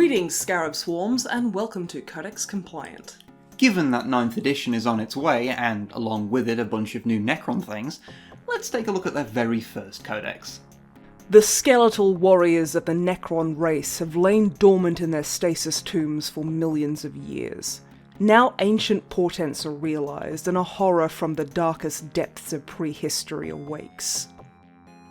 Greetings, Scarab Swarms, and welcome to Codex Compliant. Given that 9th edition is on its way, and along with it a bunch of new Necron things, let's take a look at their very first codex. The skeletal warriors of the Necron race have lain dormant in their stasis tombs for millions of years. Now ancient portents are realised, and a horror from the darkest depths of prehistory awakes.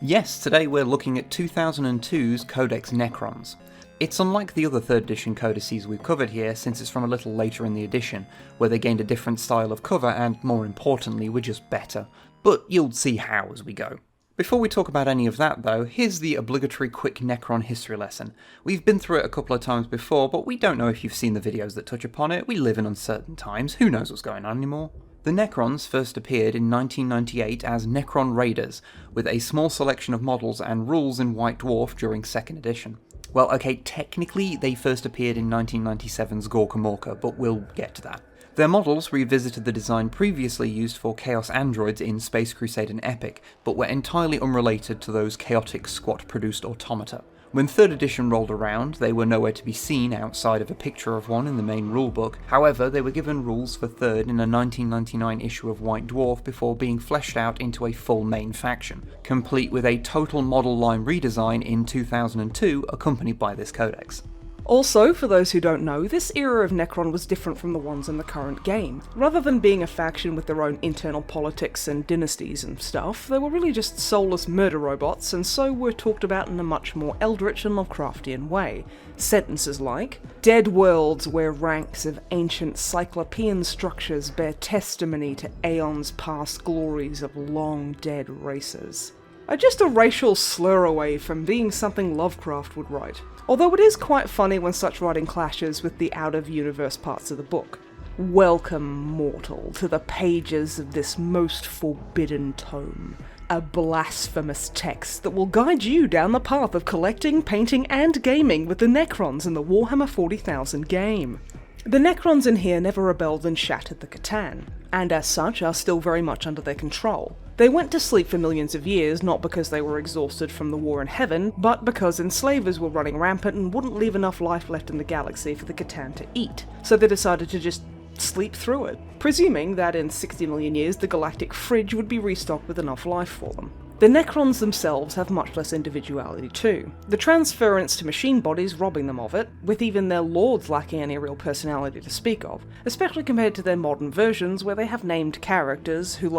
Yes, today we're looking at 2002's Codex Necrons. It's unlike the other 3rd edition codices we've covered here, since it's from a little later in the edition, where they gained a different style of cover and, more importantly, were just better. But you'll see how as we go. Before we talk about any of that though, here's the obligatory quick Necron history lesson. We've been through it a couple of times before, but we don't know if you've seen the videos that touch upon it. We live in uncertain times, who knows what's going on anymore? The Necrons first appeared in 1998 as Necron Raiders, with a small selection of models and rules in White Dwarf during 2nd edition. Well, okay, technically they first appeared in 1997's Gorka Morka, but we'll get to that. Their models revisited the design previously used for Chaos Androids in Space Crusade and Epic, but were entirely unrelated to those chaotic squat-produced automata. When 3rd edition rolled around, they were nowhere to be seen outside of a picture of one in the main rulebook. However, they were given rules for 3rd in a 1999 issue of White Dwarf before being fleshed out into a full main faction, complete with a total model line redesign in 2002 accompanied by this codex. Also, for those who don't know, this era of Necron was different from the ones in the current game. Rather than being a faction with their own internal politics and dynasties and stuff, they were really just soulless murder robots, and so were talked about in a much more eldritch and Lovecraftian way. Sentences like, "Dead worlds where ranks of ancient cyclopean structures bear testimony to aeons past glories of long-dead races," are just a racial slur away from being something Lovecraft would write. Although it is quite funny when such writing clashes with the out-of-universe parts of the book. Welcome, mortal, to the pages of this most forbidden tome. A blasphemous text that will guide you down the path of collecting, painting, and gaming with the Necrons in the Warhammer 40,000 game. The Necrons in here never rebelled and shattered the Catan, and as such are still very much under their control. They went to sleep for millions of years, not because they were exhausted from the war in heaven, but because enslavers were running rampant and wouldn't leave enough life left in the galaxy for the Catan to eat, so they decided to just sleep through it, presuming that in 60 million years the galactic fridge would be restocked with enough life for them. The Necrons themselves have much less individuality too, the transference to machine bodies robbing them of it, with even their lords lacking any real personality to speak of, especially compared to their modern versions where they have named characters who,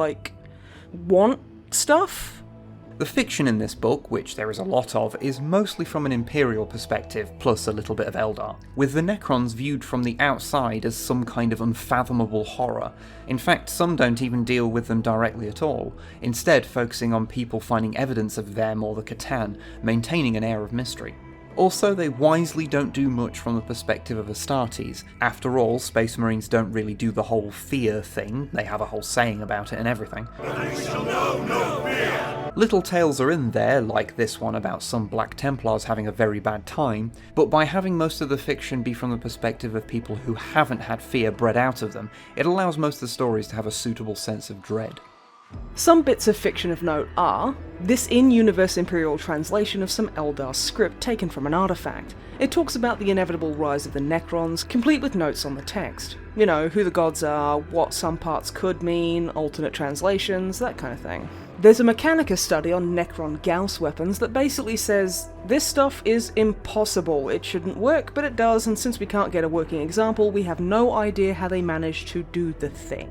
want stuff? The fiction in this book, which there is a lot of, is mostly from an Imperial perspective, plus a little bit of Eldar, with the Necrons viewed from the outside as some kind of unfathomable horror. In fact, some don't even deal with them directly at all, instead focusing on people finding evidence of them or the Catan, maintaining an air of mystery. Also, they wisely don't do much from the perspective of Astartes. After all, Space Marines don't really do the whole fear thing, they have a whole saying about it and everything. And we shall know no fear! Little tales are in there, like this one about some Black Templars having a very bad time, but by having most of the fiction be from the perspective of people who haven't had fear bred out of them, it allows most of the stories to have a suitable sense of dread. Some bits of fiction of note are this in-universe Imperial translation of some Eldar script taken from an artifact. It talks about the inevitable rise of the Necrons, complete with notes on the text. You know, who the gods are, what some parts could mean, alternate translations, that kind of thing. There's a Mechanica study on Necron Gauss weapons that basically says, this stuff is impossible, it shouldn't work, but it does, and since we can't get a working example, we have no idea how they managed to do the thing.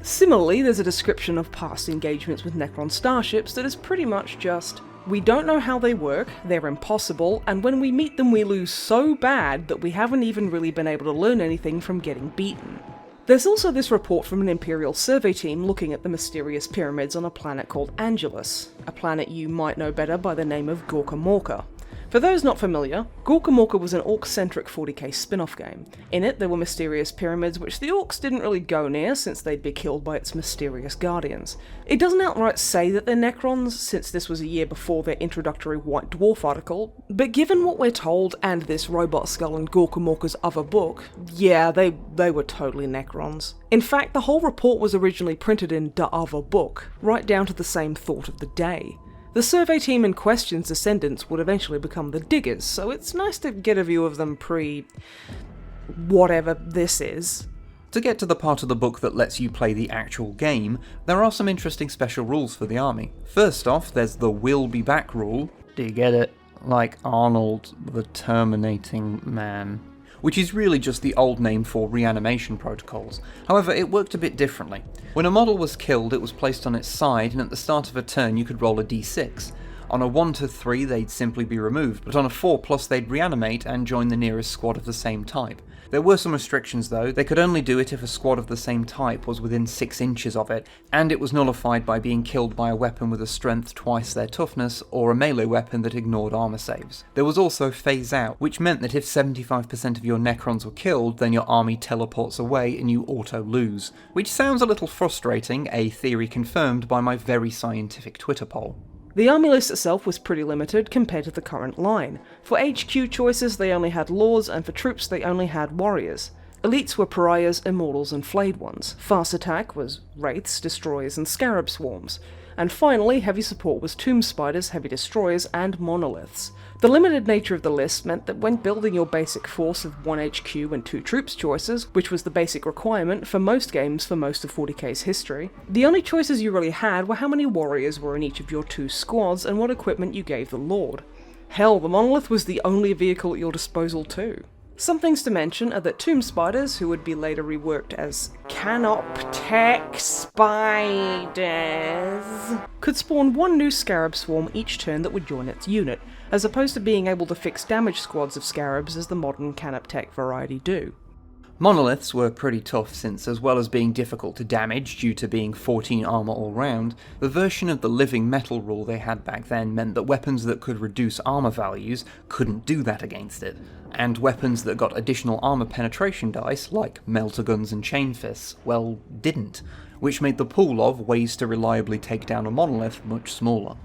Similarly, there's a description of past engagements with Necron starships that is pretty much just, we don't know how they work, they're impossible, and when we meet them we lose so bad that we haven't even really been able to learn anything from getting beaten. There's also this report from an Imperial survey team looking at the mysterious pyramids on a planet called Angelus, a planet you might know better by the name of Gorka Morka. For those not familiar, Gorka Morka was an Orc-centric 40k spin-off game. In it, there were mysterious pyramids which the Orcs didn't really go near since they'd be killed by its mysterious guardians. It doesn't outright say that they're Necrons, since this was a year before their introductory White Dwarf article, but given what we're told and this robot skull in Gorka Morka's other book, yeah, they were totally Necrons. In fact, the whole report was originally printed in the other book, right down to the same thought of the day. The survey team in question's descendants would eventually become the Diggers, so it's nice to get a view of them whatever this is. To get to the part of the book that lets you play the actual game, there are some interesting special rules for the army. First off, there's the will be back rule. Do you get it? Like Arnold the Terminating Man. Which is really just the old name for reanimation protocols. However, it worked a bit differently. When a model was killed, it was placed on its side, and at the start of a turn you could roll a d6. On a 1 to 3 they'd simply be removed, but on a 4+ they'd reanimate and join the nearest squad of the same type. There were some restrictions though. They could only do it if a squad of the same type was within 6 inches of it, and it was nullified by being killed by a weapon with a strength twice their toughness, or a melee weapon that ignored armor saves. There was also phase out, which meant that if 75% of your Necrons were killed, then your army teleports away and you auto-lose. Which sounds a little frustrating, a theory confirmed by my very scientific Twitter poll. The army list itself was pretty limited compared to the current line. For HQ choices they only had lords, and for troops they only had warriors. Elites were pariahs, immortals and flayed ones. Fast attack was wraiths, destroyers and scarab swarms. And finally, heavy support was tomb spiders, heavy destroyers and monoliths. The limited nature of the list meant that when building your basic force of 1 HQ and 2 troops choices, which was the basic requirement for most games for most of 40k's history, the only choices you really had were how many warriors were in each of your 2 squads and what equipment you gave the lord. Hell, the monolith was the only vehicle at your disposal too. Some things to mention are that tomb spiders, who would be later reworked as canoptech spiders, could spawn 1 new scarab swarm each turn that would join its unit, as opposed to being able to fix damage squads of scarabs as the modern canoptech variety do. Monoliths were pretty tough since, as well as being difficult to damage due to being 14 armor all round, the version of the living metal rule they had back then meant that weapons that could reduce armor values couldn't do that against it, and weapons that got additional armor penetration dice, like melter guns and chain fists, well, didn't, which made the pool of ways to reliably take down a monolith much smaller.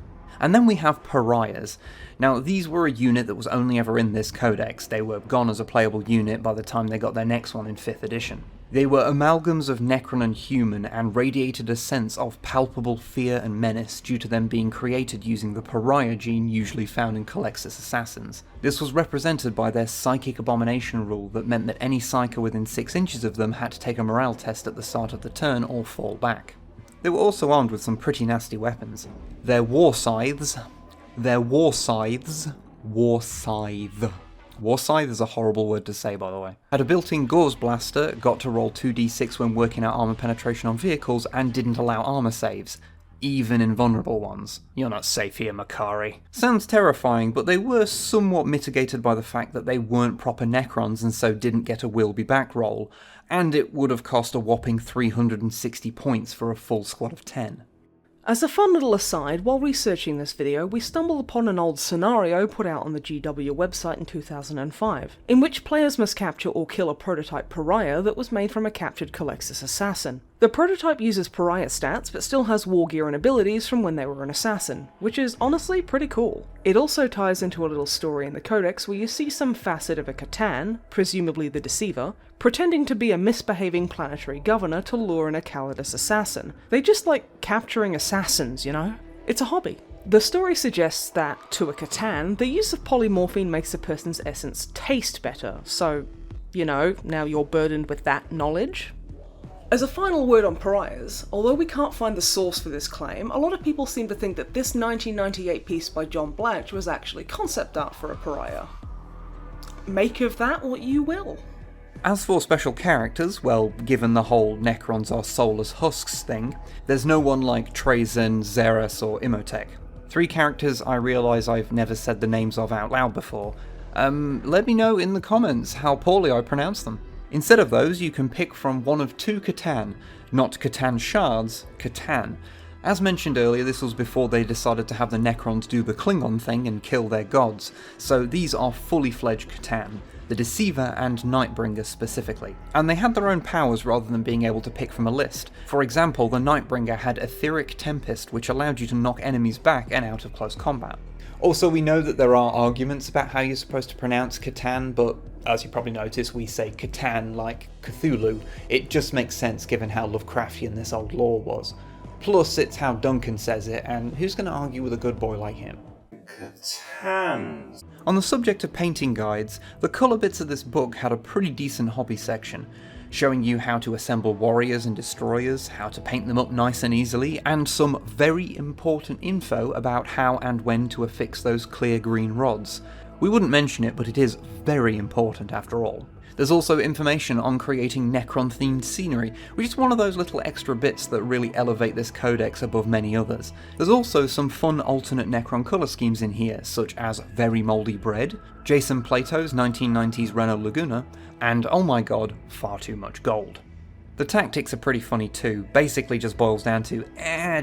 And then we have Pariahs. Now, these were a unit that was only ever in this codex. They were gone as a playable unit by the time they got their next one in 5th edition. They were amalgams of Necron and human, and radiated a sense of palpable fear and menace due to them being created using the Pariah gene usually found in Calexis assassins. This was represented by their psychic abomination rule that meant that any psyker within 6 inches of them had to take a morale test at the start of the turn or fall back. They were also armed with some pretty nasty weapons. Their war scythe is a horrible word to say, by the way. Had a built-in Gauze Blaster, got to roll 2d6 when working out armor penetration on vehicles, and didn't allow armor saves, even in vulnerable ones. You're not safe here, Makari. Sounds terrifying, but they were somewhat mitigated by the fact that they weren't proper Necrons and so didn't get a will be back roll, and it would have cost a whopping 360 points for a full squad of 10. As a fun little aside, while researching this video, we stumbled upon an old scenario put out on the GW website in 2005, in which players must capture or kill a prototype pariah that was made from a captured Calexis assassin. The prototype uses pariah stats, but still has war gear and abilities from when they were an assassin, which is honestly pretty cool. It also ties into a little story in the Codex where you see some facet of a Catan, presumably the Deceiver, pretending to be a misbehaving planetary governor to lure in a Calidus assassin. They just like capturing assassins, you know? It's a hobby. The story suggests that, to a Catan, the use of polymorphine makes a person's essence taste better, so, you know, now you're burdened with that knowledge. As a final word on pariahs, although we can't find the source for this claim, a lot of people seem to think that this 1998 piece by John Blanche was actually concept art for a pariah. Make of that what you will. As for special characters, well, given the whole Necrons are soulless husks thing, there's no one like Trazen, Xeris or Imhotep. 3 characters I realise I've never said the names of out loud before. Let me know in the comments how poorly I pronounce them. Instead of those, you can pick from one of 2 Catan, not Catan shards, Catan. As mentioned earlier, this was before they decided to have the Necrons do the Klingon thing and kill their gods, so these are fully fledged Catan, the Deceiver and Nightbringer specifically. And they had their own powers rather than being able to pick from a list. For example, the Nightbringer had Etheric Tempest, which allowed you to knock enemies back and out of close combat. Also, we know that there are arguments about how you're supposed to pronounce Catan, but as you probably noticed, we say Catan like Cthulhu. It just makes sense given how Lovecraftian this old lore was. Plus, it's how Duncan says it, and who's going to argue with a good boy like him? Catan. On the subject of painting guides, the colour bits of this book had a pretty decent hobby section, showing you how to assemble warriors and destroyers, how to paint them up nice and easily, and some very important info about how and when to affix those clear green rods. We wouldn't mention it, but it is very important after all. There's also information on creating Necron-themed scenery, which is one of those little extra bits that really elevate this codex above many others. There's also some fun alternate Necron colour schemes in here, such as Very Mouldy Bread, Jason Plato's 1990s Renault Laguna, and oh my god, far too much gold. The tactics are pretty funny too, basically just boils down to,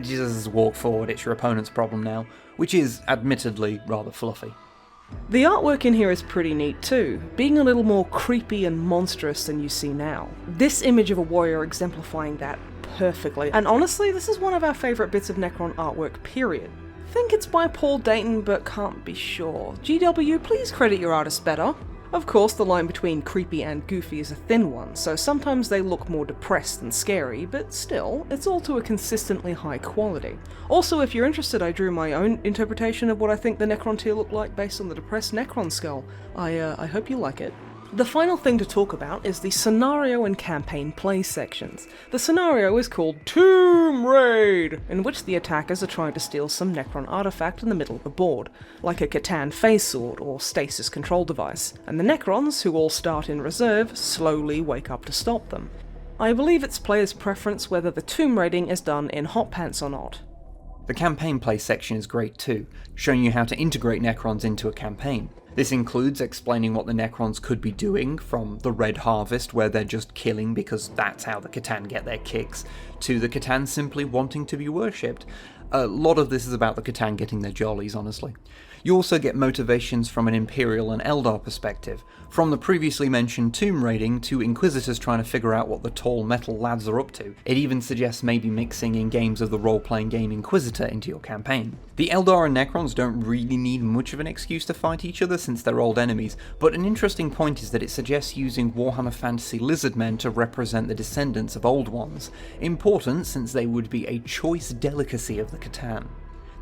just walk forward, it's your opponent's problem now, which is, admittedly, rather fluffy. The artwork in here is pretty neat too, being a little more creepy and monstrous than you see now. This image of a warrior exemplifying that perfectly, and honestly, this is one of our favourite bits of Necron artwork, period. Think it's by Paul Dayton, but can't be sure. GW, please credit your artist better. Of course, the line between creepy and goofy is a thin one, so sometimes they look more depressed than scary, but still, it's all to a consistently high quality. Also, if you're interested, I drew my own interpretation of what I think the Necron tier looked like based on the depressed Necron skull. I hope you like it. The final thing to talk about is the scenario and campaign play sections. The scenario is called Tomb Raid, in which the attackers are trying to steal some Necron artifact in the middle of the board, like a Catan phase sword or stasis control device, and the Necrons, who all start in reserve, slowly wake up to stop them. I believe it's players' preference whether the tomb raiding is done in hot pants or not. The campaign play section is great too, showing you how to integrate Necrons into a campaign. This includes explaining what the Necrons could be doing, from the Red Harvest where they're just killing because that's how the Catan get their kicks, to the Catan simply wanting to be worshipped. A lot of this is about the Catan getting their jollies, honestly. You also get motivations from an Imperial and Eldar perspective, from the previously mentioned tomb raiding to Inquisitors trying to figure out what the tall metal lads are up to. It even suggests maybe mixing in games of the role-playing game Inquisitor into your campaign. The Eldar and Necrons don't really need much of an excuse to fight each other since they're old enemies, but an interesting point is that it suggests using Warhammer Fantasy Lizardmen to represent the descendants of old ones, important since they would be a choice delicacy of the Catan.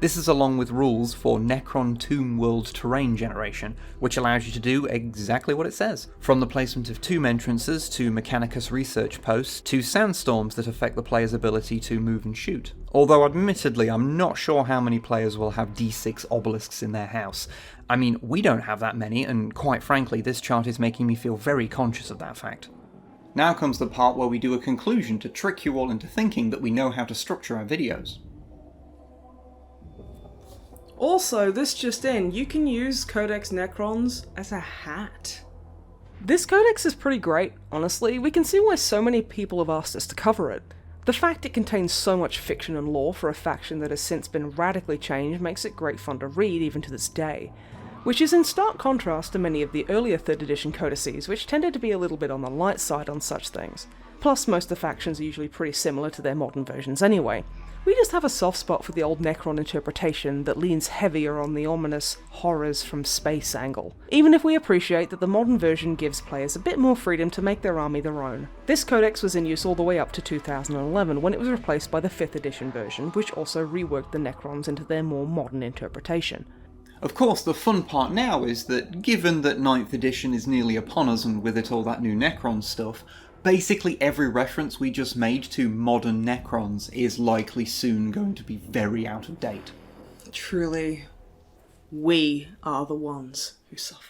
This is along with rules for Necron Tomb World terrain generation, which allows you to do exactly what it says. From the placement of tomb entrances to Mechanicus research posts to sandstorms that affect the player's ability to move and shoot. Although admittedly I'm not sure how many players will have D6 obelisks in their house. I mean, we don't have that many, and quite frankly this chart is making me feel very conscious of that fact. Now comes the part where we do a conclusion to trick you all into thinking that we know how to structure our videos. Also, this just in, you can use Codex Necrons as a hat. This codex is pretty great, honestly. We can see why so many people have asked us to cover it. The fact it contains so much fiction and lore for a faction that has since been radically changed makes it great fun to read even to this day, which is in stark contrast to many of the earlier 3rd edition codices, which tended to be a little bit on the light side on such things. Plus, most of the factions are usually pretty similar to their modern versions anyway. We just have a soft spot for the old Necron interpretation that leans heavier on the ominous horrors from space angle, even if we appreciate that the modern version gives players a bit more freedom to make their army their own. This codex was in use all the way up to 2011, when it was replaced by the 5th edition version, which also reworked the Necrons into their more modern interpretation. Of course, the fun part now is that, given that 9th edition is nearly upon us and with it all that new Necron stuff, basically every reference we just made to modern Necrons is likely soon going to be very out of date. Truly, we are the ones who suffer.